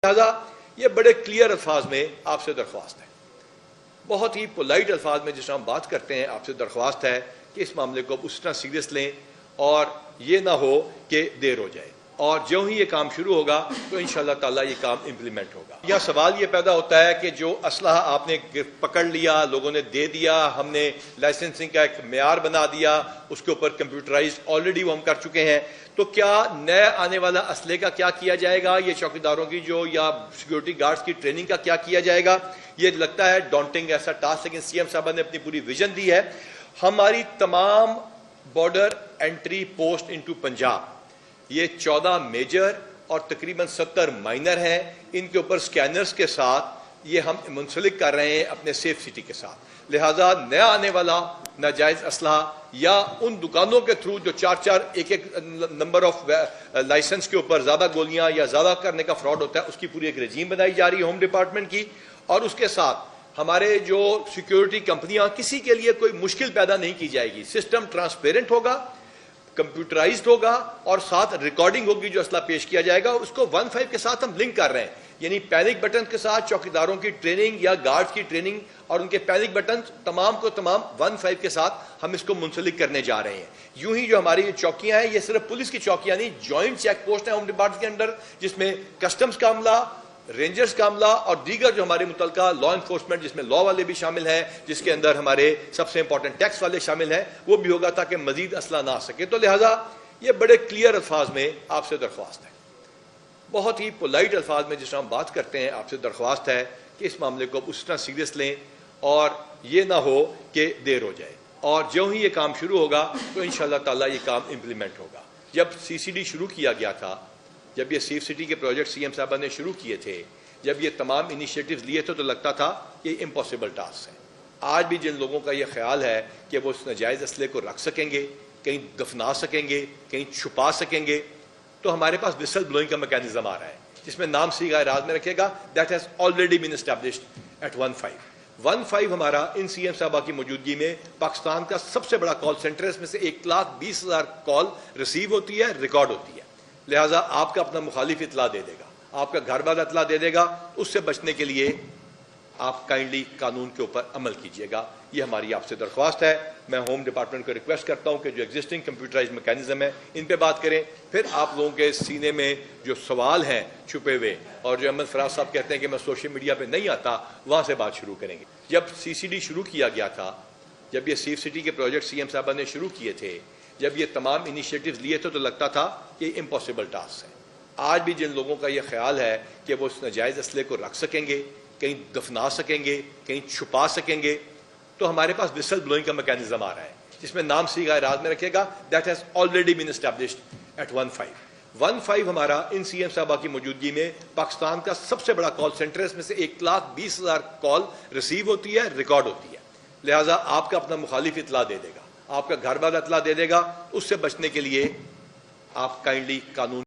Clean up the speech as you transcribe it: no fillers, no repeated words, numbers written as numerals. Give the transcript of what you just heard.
لہذا یہ بڑے کلیئر الفاظ میں آپ سے درخواست ہے، بہت ہی پولائٹ الفاظ میں جس طرح ہم بات کرتے ہیں، آپ سے درخواست ہے کہ اس معاملے کو اس طرح سیریس لیں اور یہ نہ ہو کہ دیر ہو جائے، اور جو ہی یہ کام شروع ہوگا تو انشاءاللہ تعالیٰ یہ کام امپلیمنٹ ہوگا۔ یہاں سوال یہ پیدا ہوتا ہے کہ جو اسلحہ آپ نے پکڑ لیا، لوگوں نے دے دیا، ہم نے لائسنسنگ کا ایک معیار بنا دیا، اس کے اوپر کمپیوٹرائز آلریڈی وہ ہم کر چکے ہیں، تو کیا نئے آنے والا اسلحے کا کیا کیا جائے گا، یہ چوکیداروں کی جو یا سیکیورٹی گارڈز کی ٹریننگ کا کیا کیا جائے گا؟ یہ لگتا ہے ڈانٹنگ ایسا ٹاسک، لیکن سی ایم صاحبہ نے اپنی پوری ویژن دی ہے۔ ہماری تمام border entry post into Punjab, یہ 14 میجر اور تقریباً 70 مائنر ہیں، ان کے اوپر سکینرز کے ساتھ یہ ہم منسلک کر رہے ہیں اپنے سیف سٹی کے ساتھ۔ لہٰذا نیا آنے والا ناجائز اسلحہ یا ان دکانوں کے تھرو جو 4 ایک نمبر آف لائسنس کے اوپر زیادہ گولیاں یا زیادہ کرنے کا فراڈ ہوتا ہے، اس کی پوری ایک رجیم بنائی جا رہی ہے ہوم ڈپارٹمنٹ کی، اور اس کے ساتھ ہمارے جو سیکیورٹی کمپنیاں، کسی کے لیے کوئی مشکل پیدا نہیں کی جائے گی، سسٹم ٹرانسپیرنٹ ہوگا، کمپیوٹرائزڈ ہوگا، اور ساتھ ریکارڈنگ ہوگی جو اسلحہ پیش کیا جائے گا، اس کو 1.5 کے ساتھ ہم لنک کر رہے ہیں، یعنی پینک بٹن کے ساتھ چوکیداروں کی ٹریننگ یا گارڈز کی ٹریننگ اور ان کے پینک بٹن تمام کو تمام 1.5 کے ساتھ ہم اس کو منسلک کرنے جا رہے ہیں۔ یوں ہی جو ہماری چوکیاں ہیں، یہ صرف پولیس کی چوکیاں نہیں، جوائنٹ چیک پوسٹ ہیں ہوم ڈپارٹمنٹ کے اندر، جس میں کسٹمز کا عملہ، رینجرز کا عملہ اور دیگر جو ہمارے متعلقہ لا انفورسمنٹ، جس میں لا والے بھی شامل ہیں، جس کے اندر ہمارے سب سے امپورٹنٹ ٹیکس والے شامل ہیں، وہ بھی ہوگا تاکہ مزید اسلحہ نہ آ سکے۔ تو لہٰذا یہ بڑے کلیئر الفاظ میں آپ سے درخواست ہے، بہت ہی پولائٹ الفاظ میں جس طرح ہم بات کرتے ہیں، آپ سے درخواست ہے کہ اس معاملے کو اس طرح سیریس لیں اور یہ نہ ہو کہ دیر ہو جائے، اور جو ہی یہ کام شروع ہوگا تو انشاءاللہ تعالیٰ یہ کام امپلیمنٹ ہوگا۔ جب سی سی ڈی شروع کیا گیا تھا، جب یہ سیف سٹی کے پروجیکٹ سی ایم صاحبہ نے شروع کیے تھے، جب یہ تمام انیشیٹوز لیے تھے، تو لگتا تھا یہ امپاسبل ٹاسک ہے۔ آج بھی جن لوگوں کا یہ خیال ہے کہ وہ اس ناجائز اسلحے کو رکھ سکیں گے، کہیں دفنا سکیں گے، کہیں چھپا سکیں گے، تو ہمارے پاس وسل بلوئنگ کا میکینزم آ رہا ہے، جس میں نام صیغہ راز میں رکھے گا، that has already been established at 1.5 ہمارا ان سی ایم صاحبہ کی موجودگی میں پاکستان کا سب سے بڑا کال سینٹر ہے، اس میں سے 1,20,000 کال ریسیو ہوتی ہے، ریکارڈ ہوتی ہے۔ لہٰذا آپ کا اپنا مخالف اطلاع دے دے گا، آپ کا گھر والا اطلاع دے دے گا، اس سے بچنے کے لیے آپ کائنڈلی قانون کے اوپر عمل کیجیے گا، یہ ہماری آپ سے درخواست ہے۔ میں ہوم ڈپارٹمنٹ کو ریکویسٹ کرتا ہوں کہ جو ایگزسٹنگ کمپیوٹرائز میکینزم ہے ان پہ بات کریں، پھر آپ لوگوں کے سینے میں جو سوال ہیں چھپے ہوئے، اور جو احمد فراز صاحب کہتے ہیں کہ میں سوشل میڈیا پہ نہیں آتا، وہاں سے بات شروع کریں گے۔ جب سی سی ڈی شروع کیا گیا تھا، جب یہ سیف سٹی کے پروجیکٹ سی ایم صاحبہ نے شروع کیے تھے، جب یہ تمام انیشیٹوز لیے تھے، تو لگتا تھا کہ یہ امپاسبل ٹاسک ہے۔ آج بھی جن لوگوں کا یہ خیال ہے کہ وہ اس ناجائز اسلحے کو رکھ سکیں گے، کہیں دفنا سکیں گے، کہیں چھپا سکیں گے، تو ہمارے پاس وسل بلوئنگ کا میکینزم آ رہا ہے، جس میں نام صیغہ راز میں رکھے گا، that has already been established at 1.5 ہمارا ان سی ایم صاحبہ کی موجودگی میں پاکستان کا سب سے بڑا کال سینٹر ہے، اس میں سے 1,20,000 کال ریسیو ہوتی ہے، ریکارڈ ہوتی ہے۔ لہٰذا آپ کا اپنا مخالف اطلاع دے دے گا، آپ کا گھر والا اطلاع دے دے گا، اس سے بچنے کے لیے آپ کائنڈلی قانون